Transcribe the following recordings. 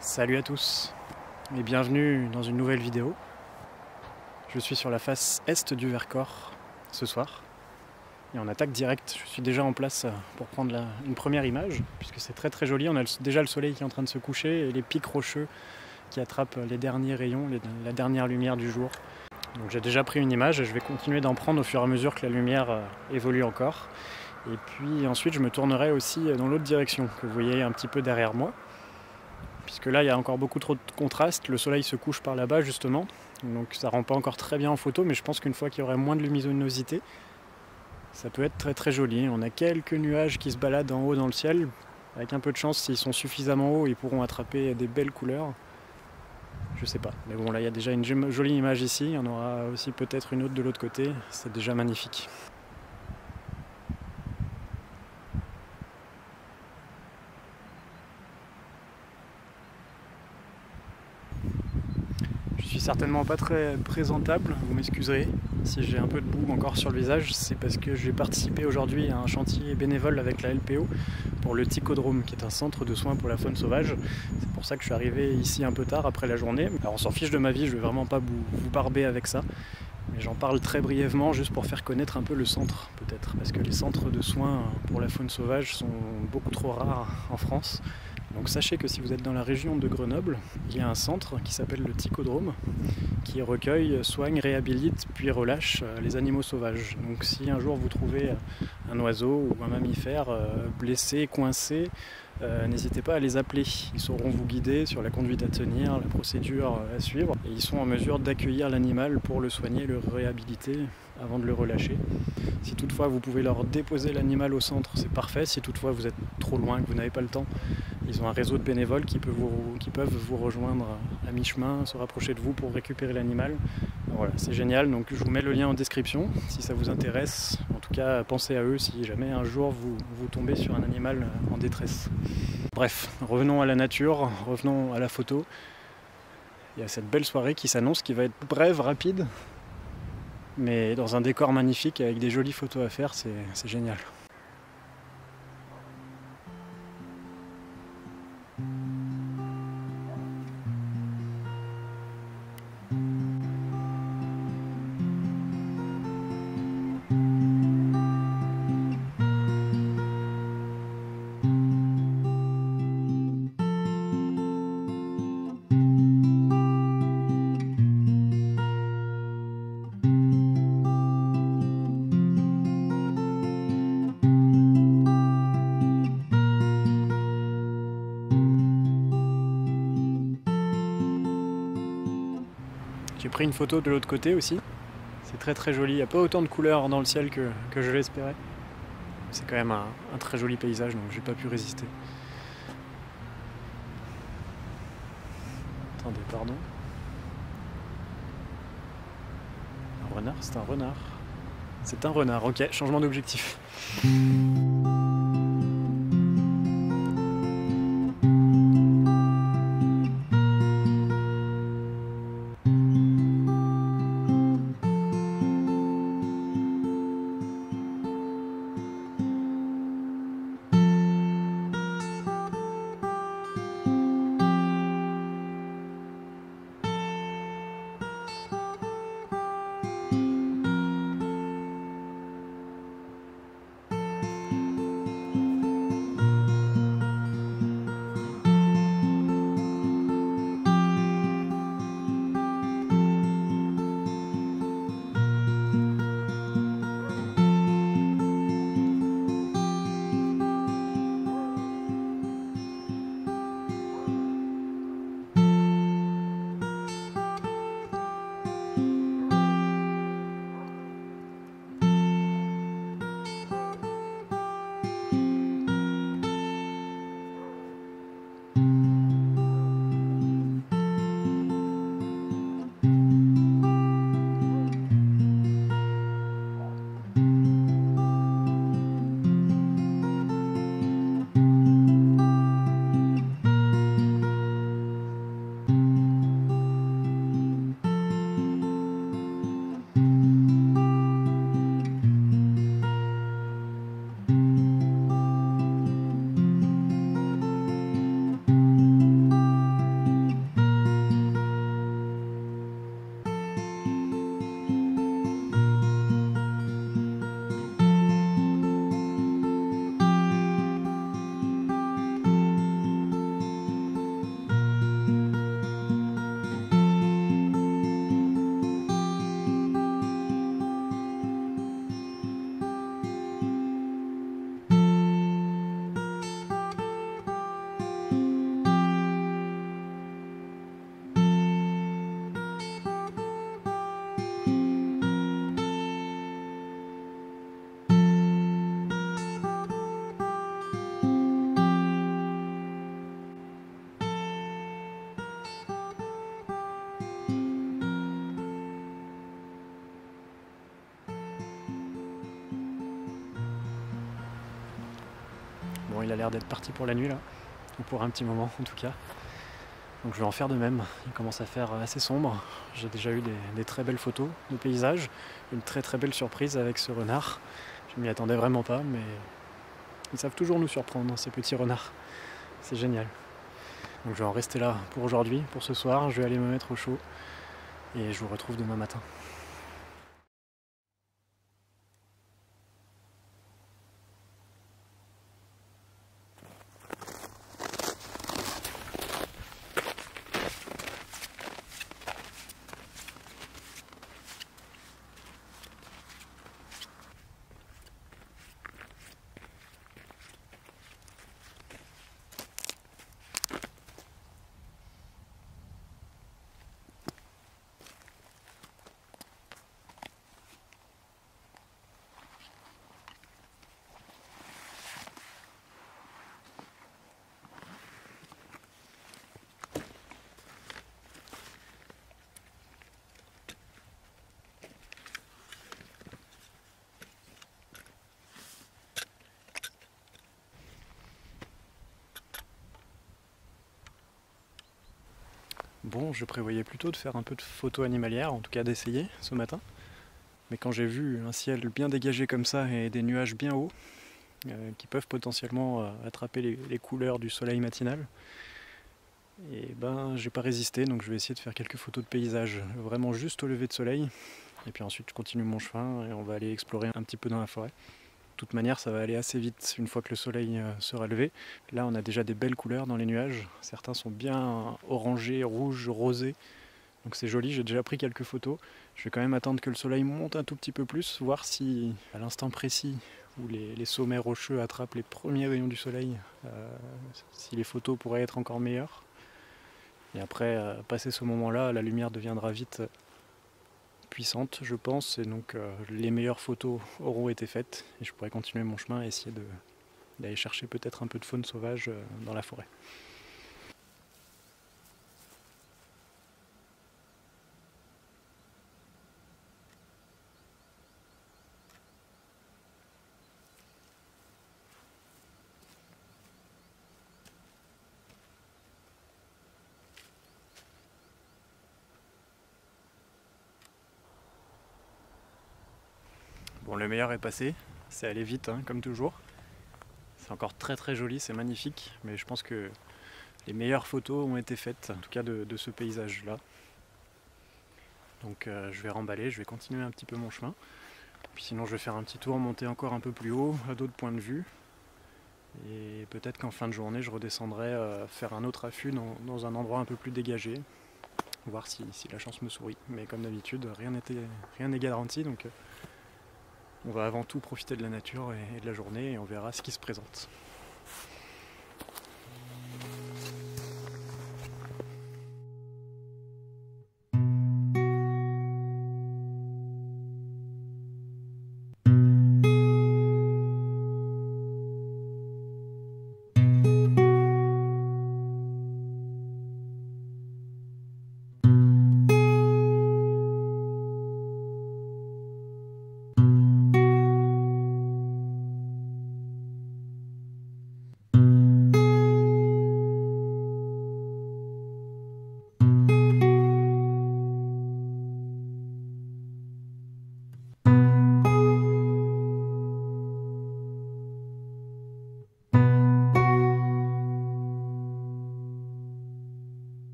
Salut à tous et bienvenue dans une nouvelle vidéo. Je suis sur la face est du Vercors ce soir et on attaque direct. Je suis déjà en place pour prendre une première image puisque c'est très joli. On a déjà le soleil qui est en train de se coucher et les pics rocheux qui attrapent les derniers rayons, la dernière lumière du jour. Donc j'ai déjà pris une image et je vais continuer d'en prendre au fur et à mesure que la lumière évolue encore. Et puis ensuite je me tournerai aussi dans l'autre direction que vous voyez un petit peu derrière moi. Puisque là il y a encore beaucoup trop de contraste, le soleil se couche par là-bas justement, donc ça rend pas encore très bien en photo, mais je pense qu'une fois qu'il y aurait moins de luminosité, ça peut être très joli. On a quelques nuages qui se baladent en haut dans le ciel, avec un peu de chance, s'ils sont suffisamment hauts, ils pourront attraper des belles couleurs. Je sais pas, mais bon là il y a déjà une jolie image ici, il y en aura aussi peut-être une autre de l'autre côté, c'est déjà magnifique. Je suis certainement pas très présentable, vous m'excuserez si j'ai un peu de boue encore sur le visage, c'est parce que j'ai participé aujourd'hui à un chantier bénévole avec la LPO pour le Ticodrome, qui est un centre de soins pour la faune sauvage. C'est pour ça que je suis arrivé ici un peu tard après la journée. Alors on s'en fiche de ma vie, je vais vraiment pas vous barber avec ça, mais j'en parle très brièvement juste pour faire connaître un peu le centre peut-être, parce que les centres de soins pour la faune sauvage sont beaucoup trop rares en France. Donc sachez que si vous êtes dans la région de Grenoble, il y a un centre qui s'appelle le Ticodrome, qui recueille, soigne, réhabilite, puis relâche les animaux sauvages. Donc si un jour vous trouvez un oiseau ou un mammifère blessé, coincé, n'hésitez pas à les appeler. Ils sauront vous guider sur la conduite à tenir, la procédure à suivre, et ils sont en mesure d'accueillir l'animal pour le soigner, le réhabiliter avant de le relâcher. Si toutefois vous pouvez leur déposer l'animal au centre, c'est parfait. Si toutefois vous êtes trop loin, que vous n'avez pas le temps, ils ont un réseau de bénévoles qui peuvent vous rejoindre à mi-chemin, se rapprocher de vous pour récupérer l'animal. Voilà, c'est génial, donc je vous mets le lien en description si ça vous intéresse. En tout cas, pensez à eux si jamais un jour vous tombez sur un animal en détresse. Bref, revenons à la nature, revenons à la photo. Il y a cette belle soirée qui s'annonce, qui va être brève, rapide, mais dans un décor magnifique avec des jolies photos à faire, c'est génial. J'ai pris une photo de l'autre côté aussi, c'est très joli, il n'y a pas autant de couleurs dans le ciel que je l'espérais. C'est quand même un très joli paysage, donc j'ai pas pu résister. Attendez, pardon. Un renard, c'est un renard. C'est un renard, ok, changement d'objectif. bon, il a l'air d'être parti pour la nuit là, ou pour un petit moment en tout cas. Donc je vais en faire de même. Il commence à faire assez sombre. J'ai déjà eu des très belles photos de paysages. Une très très belle surprise avec ce renard. Je m'y attendais vraiment pas, mais ils savent toujours nous surprendre, ces petits renards. C'est génial. Donc je vais en rester là pour aujourd'hui, pour ce soir. Je vais aller me mettre au chaud et je vous retrouve demain matin. Bon, je prévoyais plutôt de faire un peu de photos animalières, en tout cas d'essayer ce matin. Mais quand j'ai vu un ciel bien dégagé comme ça et des nuages bien hauts, qui peuvent potentiellement attraper les couleurs du soleil matinal, et ben j'ai pas résisté, donc je vais essayer de faire quelques photos de paysages, vraiment juste au lever de soleil. Et puis ensuite je continue mon chemin et on va aller explorer un petit peu dans la forêt. De toute manière, ça va aller assez vite une fois que le soleil sera levé. Là, on a déjà des belles couleurs dans les nuages. Certains sont bien orangés, rouges, rosés. Donc c'est joli, j'ai déjà pris quelques photos. Je vais quand même attendre que le soleil monte un tout petit peu plus, voir si, à l'instant précis où les sommets rocheux attrapent les premiers rayons du soleil, si les photos pourraient être encore meilleures. Et après, passé ce moment-là, la lumière deviendra vite puissante, je pense, et donc les meilleures photos auront été faites et je pourrai continuer mon chemin et essayer d'aller chercher peut-être un peu de faune sauvage dans la forêt. Bon, le meilleur est passé, c'est allé vite hein, comme toujours. C'est encore très très joli, c'est magnifique, mais je pense que les meilleures photos ont été faites, en tout cas de ce paysage-là. Donc je vais remballer, je vais continuer un petit peu mon chemin. Puis sinon je vais faire un petit tour, monter encore un peu plus haut, à d'autres points de vue. Et peut-être qu'en fin de journée je redescendrai faire un autre affût dans un endroit un peu plus dégagé. Voir si la chance me sourit. Mais comme d'habitude, rien n'est garanti, donc on va avant tout profiter de la nature et de la journée et on verra ce qui se présente.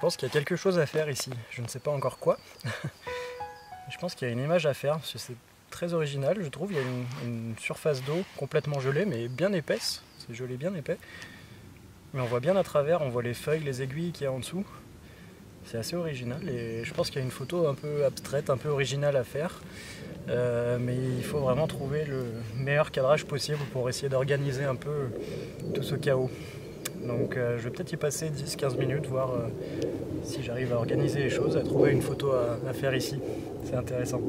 pense qu'il y a quelque chose à faire ici. Je ne sais pas encore quoi. Je pense qu'il y a une image à faire, parce que c'est très original, je trouve. Il y a une surface d'eau complètement gelée, mais bien épaisse. C'est gelé bien épais. Mais on voit bien à travers, on voit les feuilles, les aiguilles qu'il y a en dessous. C'est assez original et je pense qu'il y a une photo un peu abstraite, un peu originale à faire. Mais il faut vraiment trouver le meilleur cadrage possible pour essayer d'organiser un peu tout ce chaos. Donc je vais peut-être y passer 10-15 minutes, voir si j'arrive à organiser les choses, à trouver une photo à faire ici. C'est intéressant.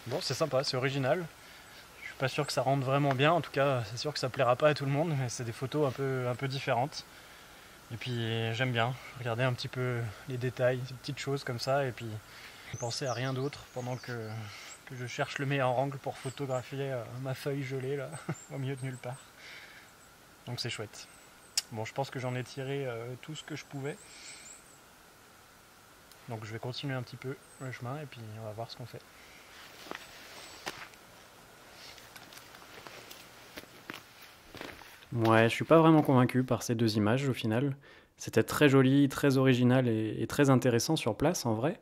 Bon, c'est sympa, c'est original. Je suis pas sûr que ça rende vraiment bien, en tout cas c'est sûr que ça plaira pas à tout le monde, mais c'est des photos un peu différentes. Et puis j'aime bien regarder un petit peu les détails, ces petites choses comme ça, et puis penser à rien d'autre pendant que je cherche le meilleur angle pour photographier ma feuille gelée là, au milieu de nulle part. Donc c'est chouette. Bon, je pense que j'en ai tiré tout ce que je pouvais. Donc je vais continuer un petit peu le chemin et puis on va voir ce qu'on fait. Ouais, je suis pas vraiment convaincu par ces deux images au final. C'était très joli, très original et très intéressant sur place en vrai.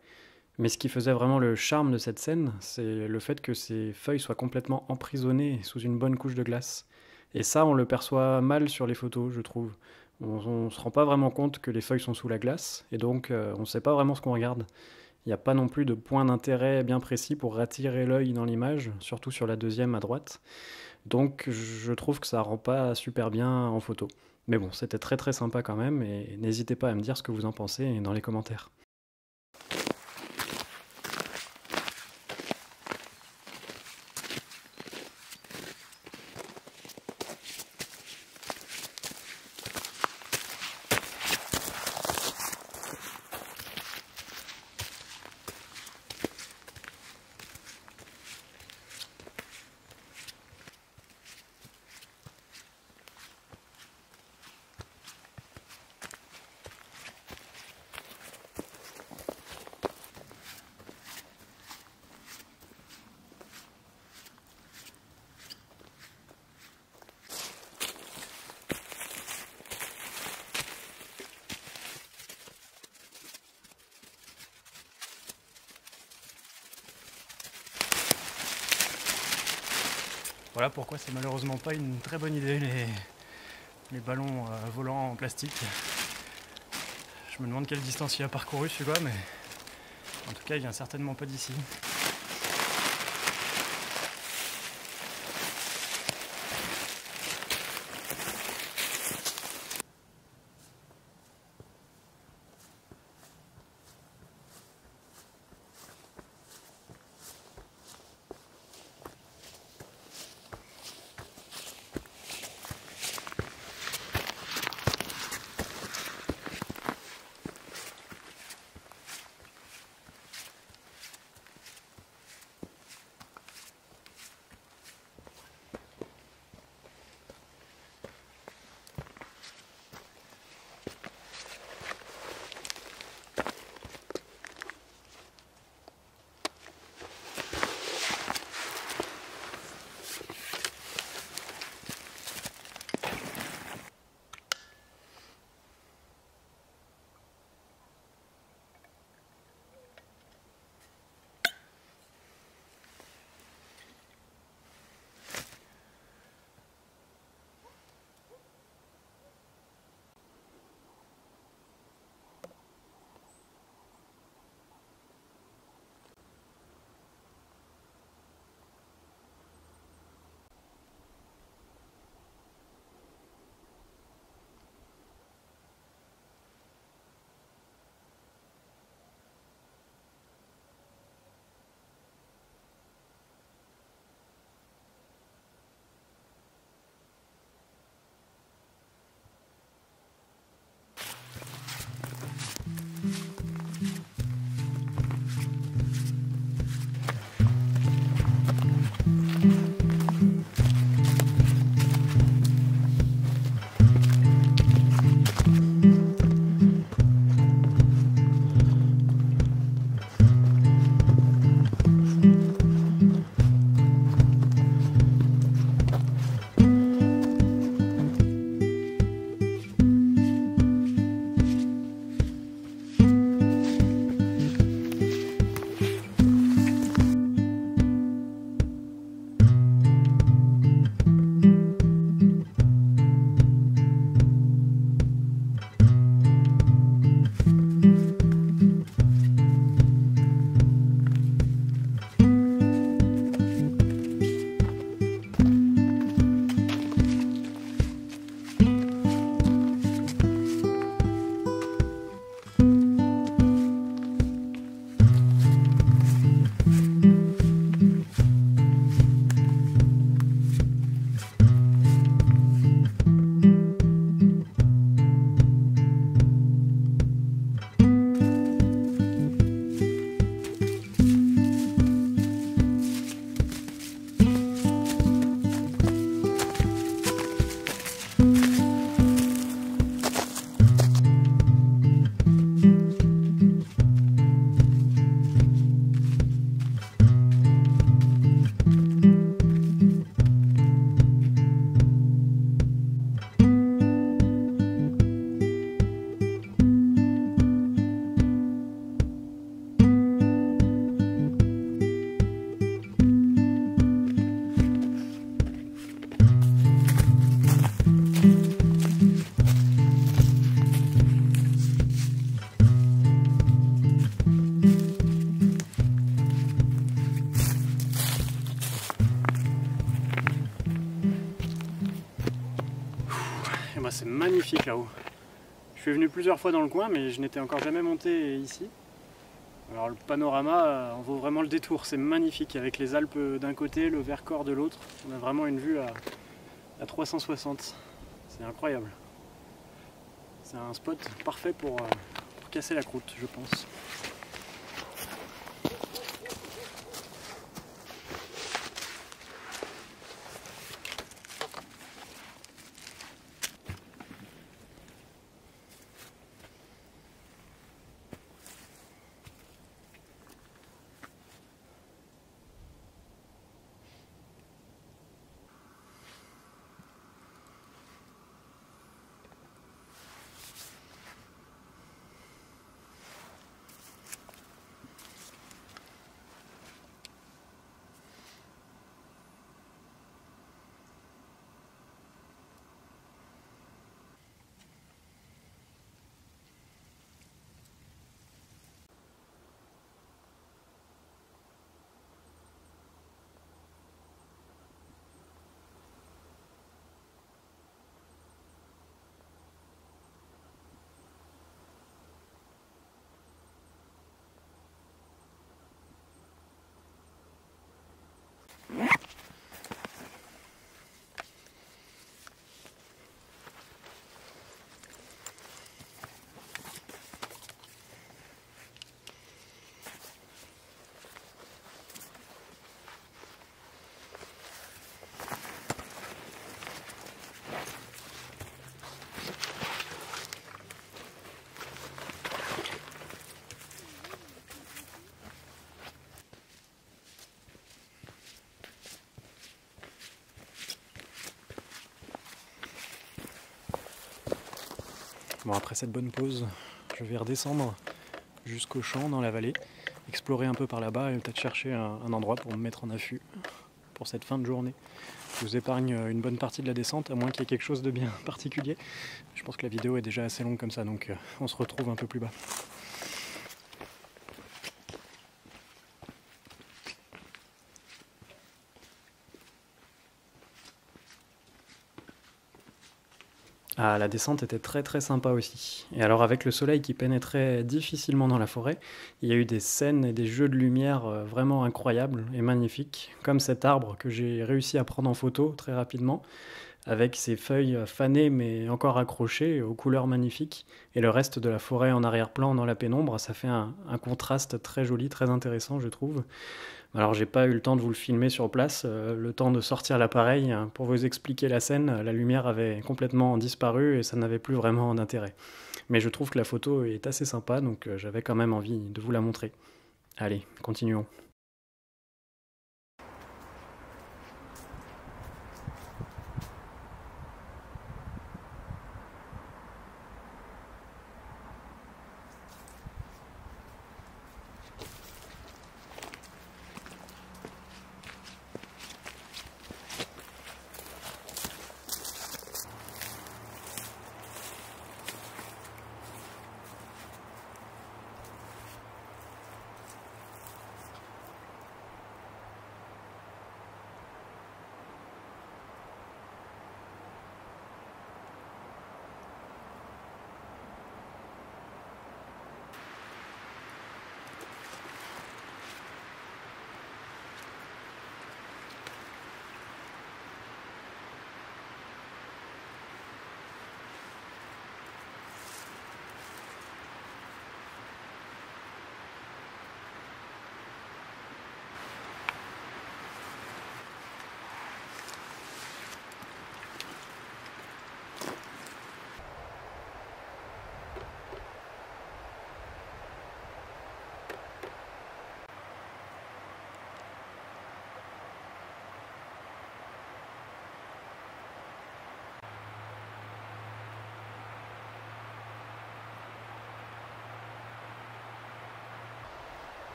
Mais ce qui faisait vraiment le charme de cette scène, c'est le fait que ces feuilles soient complètement emprisonnées sous une bonne couche de glace. Et ça, on le perçoit mal sur les photos, je trouve. On se rend pas vraiment compte que les feuilles sont sous la glace, et donc on sait pas vraiment ce qu'on regarde. Il n'y a pas non plus de point d'intérêt bien précis pour attirer l'œil dans l'image, surtout sur la deuxième à droite. Donc je trouve que ça rend pas super bien en photo. Mais bon, c'était très très sympa quand même, et n'hésitez pas à me dire ce que vous en pensez dans les commentaires. Voilà pourquoi c'est malheureusement pas une très bonne idée les ballons volants en plastique. Je me demande quelle distance il a parcouru celui-là, mais en tout cas il vient certainement pas d'ici. Bah, c'est magnifique là-haut. Je suis venu plusieurs fois dans le coin, mais je n'étais encore jamais monté ici. Alors le panorama en vaut vraiment le détour, c'est magnifique, avec les Alpes d'un côté, le Vercors de l'autre. On a vraiment une vue à 360. C'est incroyable. C'est un spot parfait pour casser la croûte, je pense. Bon, après cette bonne pause, je vais redescendre jusqu'au champ dans la vallée, explorer un peu par là-bas et peut-être chercher un endroit pour me mettre en affût pour cette fin de journée. Je vous épargne une bonne partie de la descente, à moins qu'il y ait quelque chose de bien particulier. Je pense que la vidéo est déjà assez longue comme ça, donc on se retrouve un peu plus bas. Ah, la descente était très sympa aussi. Et alors avec le soleil qui pénétrait difficilement dans la forêt, il y a eu des scènes et des jeux de lumière vraiment incroyables et magnifiques, comme cet arbre que j'ai réussi à prendre en photo très rapidement, avec ses feuilles fanées mais encore accrochées aux couleurs magnifiques, et le reste de la forêt en arrière-plan dans la pénombre. Ça fait un contraste très joli, très intéressant je trouve. Alors j'ai pas eu le temps de vous le filmer sur place, le temps de sortir l'appareil pour vous expliquer la scène. La lumière avait complètement disparu et ça n'avait plus vraiment d'intérêt. Mais je trouve que la photo est assez sympa, donc j'avais quand même envie de vous la montrer. Allez, continuons.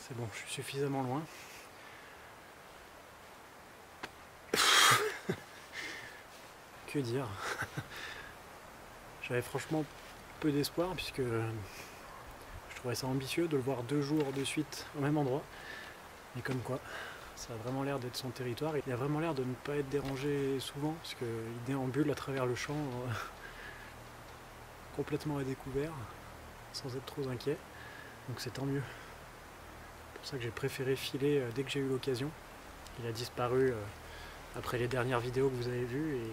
C'est bon, je suis suffisamment loin. Que dire? J'avais franchement peu d'espoir puisque je trouvais ça ambitieux de le voir 2 jours de suite au même endroit. Mais comme quoi, ça a vraiment l'air d'être son territoire. Il a vraiment l'air de ne pas être dérangé souvent puisqu'il déambule à travers le champ complètement à découvert, sans être trop inquiet. Donc c'est tant mieux. C'est pour ça que j'ai préféré filer dès que j'ai eu l'occasion. Il a disparu après les dernières vidéos que vous avez vues et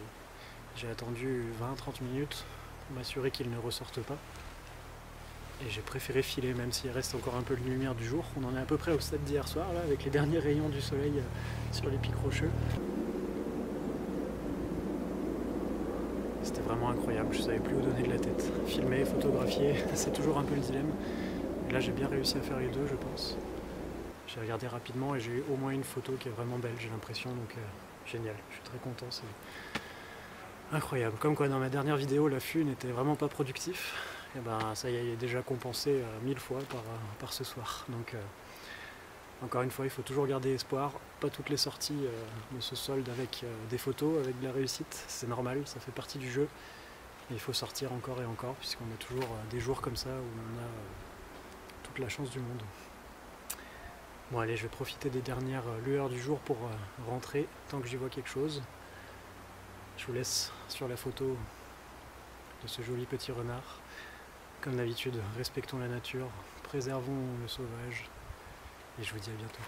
j'ai attendu 20-30 minutes pour m'assurer qu'il ne ressorte pas. Et j'ai préféré filer même s'il reste encore un peu de lumière du jour. On en est à peu près au stade d'hier soir là, avec les derniers rayons du soleil sur les pics rocheux. C'était vraiment incroyable, je savais plus où donner de la tête. Filmer, photographier, c'est toujours un peu le dilemme. Et là j'ai bien réussi à faire les deux je pense. J'ai regardé rapidement et j'ai eu au moins une photo qui est vraiment belle, j'ai l'impression, donc génial, je suis très content, c'est incroyable. Comme quoi dans ma dernière vidéo l'affût n'était vraiment pas productif, et ben ça y est, il est déjà compensé 1000 fois par ce soir. Donc encore une fois, il faut toujours garder espoir. Pas toutes les sorties ne se soldent avec des photos, avec de la réussite. C'est normal, ça fait partie du jeu. Et il faut sortir encore et encore, puisqu'on a toujours des jours comme ça où on a toute la chance du monde. Bon allez, je vais profiter des dernières lueurs du jour pour rentrer, tant que j'y vois quelque chose. Je vous laisse sur la photo de ce joli petit renard. Comme d'habitude, respectons la nature, préservons le sauvage. Et je vous dis à bientôt.